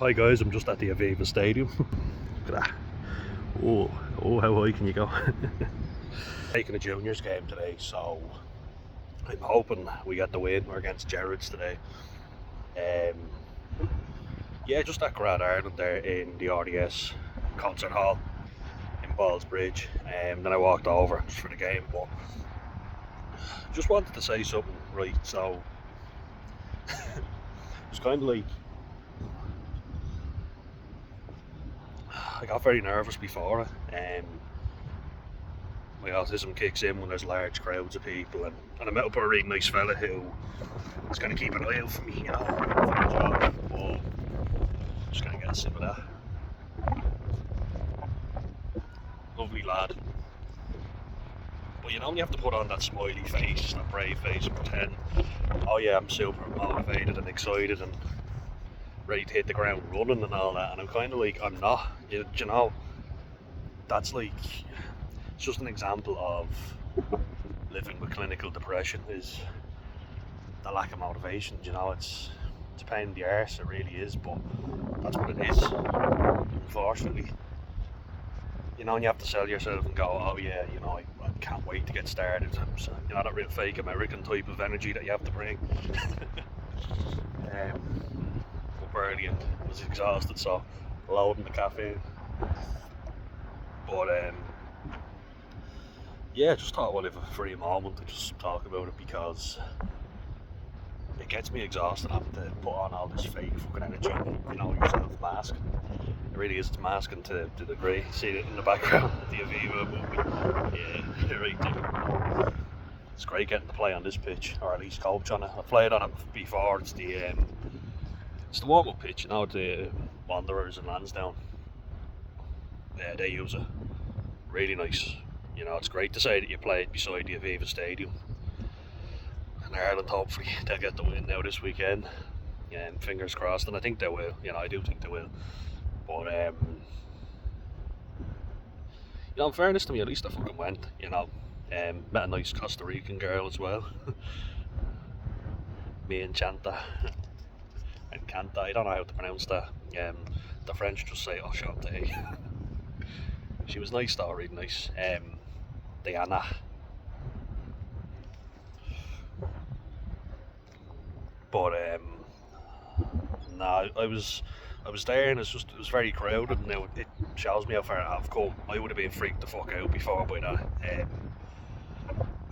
Hi guys, I'm just at the Aviva Stadium. Look at that. Oh, how high can you go? Taking a juniors game today, so I'm hoping we get the win. We're against Gerrards today. Yeah, just at GradIreland there in the RDS concert hall in Ballsbridge. Then I walked over just for the game, but just wanted to say something, right? So it's kind of like I got very nervous before it. My autism kicks in when there's large crowds of people, and I met up with a really nice fella who is going to keep an eye out for me, for the job. But just going to get a sip of that. Lovely lad. But you have to put on that smiley face, that brave face, and pretend, oh yeah, I'm super motivated and excited and ready to hit the ground running and all that. And I'm kind of like, I'm not. That's like, it's just an example of living with clinical depression, is the lack of motivation. It's a pain in the arse, it really is, but that's what it is, unfortunately. And you have to sell yourself and go, oh yeah, I can't wait to get started. So, that real fake American type of energy that you have to bring. Up early and was exhausted, so loading the caffeine. But yeah, just thought we'll have a free moment to just talk about it, because it gets me exhausted having to put on all this fake fucking energy, yourself mask. It really is, it's masking to the degree. See it in the background, the Aviva movie. Yeah, right there. It's great getting to play on this pitch, or at least coach on it. I've played on it before. It's the warm-up pitch, the Wanderers and Lansdowne. Yeah, they use it. Really nice. It's great to say that you played beside the Aviva Stadium. And Ireland, hopefully, they'll get the win now this weekend. Fingers crossed, and I think they will. I do think they will. But, in fairness to me, at least I fucking went, met a nice Costa Rican girl as well. Me and Chanta. And Canta, I don't know how to pronounce that. The French just say Enchanté. She was nice though, really nice. Diana. But no, I was there, and it was very crowded, and now it shows me how far I've come. I would have been freaked the fuck out before by that,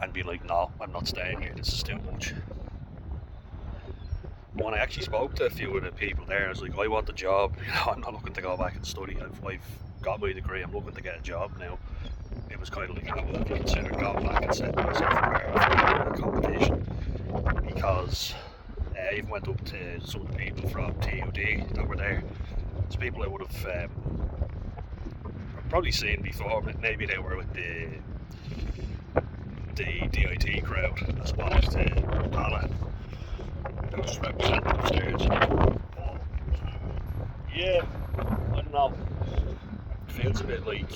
and been like, no, I'm not staying here, this is too much. When I actually spoke to a few of the people there, I was like, I want a job, I'm not looking to go back and study. I've got my degree, I'm looking to get a job now. It was kind of like, I would have considered going back and setting myself prepared for competition, because I even went up to some of the people from TUD that were there. It's people I would have probably seen before, but maybe they were with the DIT crowd as opposed to Dala. They were just represented upstairs. But yeah, I don't know. It feels a bit like,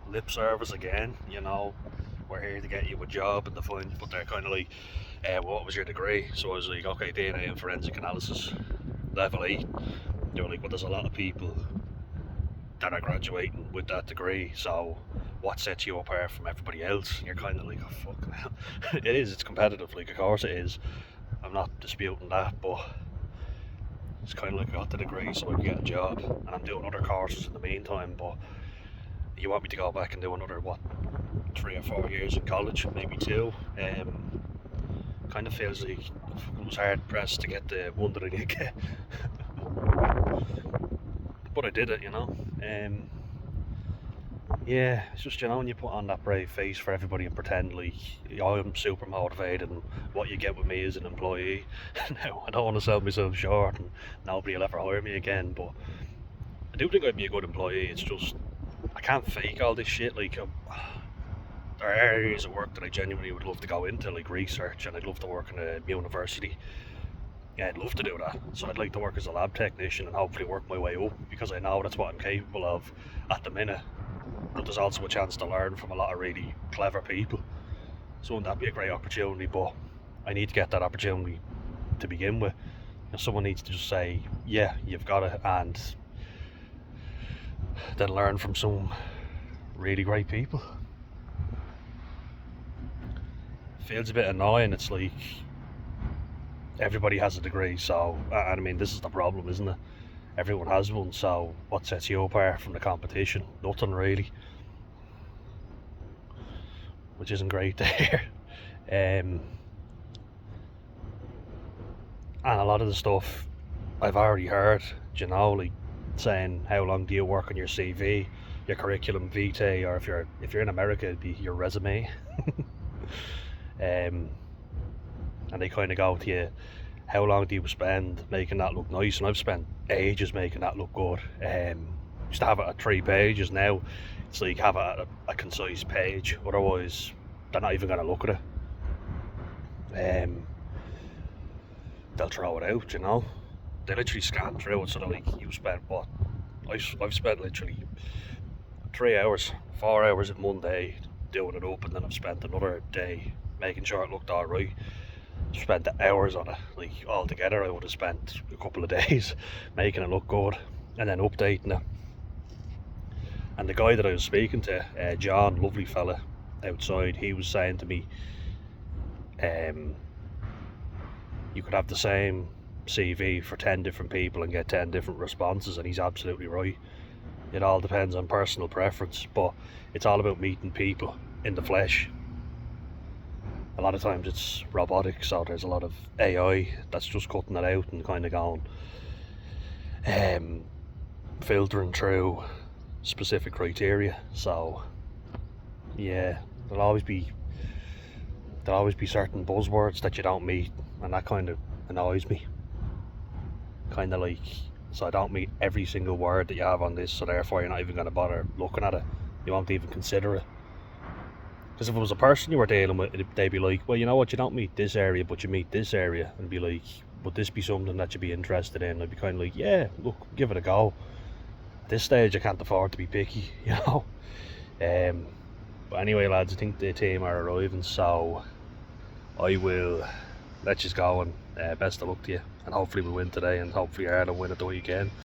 lip service again. We're here to get you a job and the fun, but they're kind of like, what was your degree? So I was like, okay, DNA and forensic analysis, level 8. They were like, well, there's a lot of people that are graduating with that degree, so what sets you apart from everybody else? And you're kind of like, oh fucking hell. It's competitive, like, of course it is, I'm not disputing that, but it's kind of like I got the degree so I can get a job, and I'm doing other courses in the meantime. But you want me to go back and do another, 3 or 4 years in college, maybe 2? Kind of feels like it was hard pressed to get the one that I did get. But I did it, yeah, it's just, when you put on that brave face for everybody and pretend like, I'm super motivated, and what you get with me is an employee. Now, I don't want to sell myself short and nobody will ever hire me again, but I do think I'd be a good employee. It's just, I can't fake all this shit. Like, there are areas of work that I genuinely would love to go into, like research, and I'd love to work in a university. Yeah, I'd love to do that. So I'd like to work as a lab technician and hopefully work my way up, because I know that's what I'm capable of at the minute. But there's also a chance to learn from a lot of really clever people. So wouldn't that be a great opportunity? But I need to get that opportunity to begin with. Someone needs to just say, yeah, you've got it, and then learn from some really great people. It feels a bit annoying. It's like everybody has a degree, so, and I mean, this is the problem, isn't it? Everyone has one, so what sets you apart from the competition? Nothing really, which isn't great to hear. And a lot of the stuff I've already heard, like saying how long do you work on your CV, your curriculum vitae, or if you're in America, it'd be your resume. And they kind of go to you, how long do you spend making that look nice? And I've spent ages making that look good. Used to have it at 3 pages. Now it's like have it at a concise page, otherwise they're not even going to look at it. They'll throw it out, they literally scan through it. So they're like, you spent what? I've spent literally 3 hours, 4 hours in one day doing it up, and then I've spent another day making sure it looked alright. Spent hours on it, like altogether I would have spent a couple of days making it look good and then updating it. And the guy that I was speaking to, John, lovely fella outside, he was saying to me, you could have the same CV for 10 different people and get 10 different responses, and he's absolutely right. It all depends on personal preference, but it's all about meeting people in the flesh. A lot of times it's robotic, so there's a lot of AI that's just cutting it out and kind of going, filtering through specific criteria. So yeah, there'll always be certain buzzwords that you don't meet, and that kind of annoys me. Kind of like, so I don't meet every single word that you have on this, so therefore you're not even going to bother looking at it. You won't even consider it. Because if it was a person you were dealing with, they'd be like, well, you know what, you don't meet this area, but you meet this area. And be like, would this be something that you'd be interested in? I'd be kind of like, yeah, look, give it a go. At this stage, I can't afford to be picky, But anyway, lads, I think the team are arriving, so I will let you go, and best of luck to you. And hopefully we win today, and hopefully Ireland win at the weekend.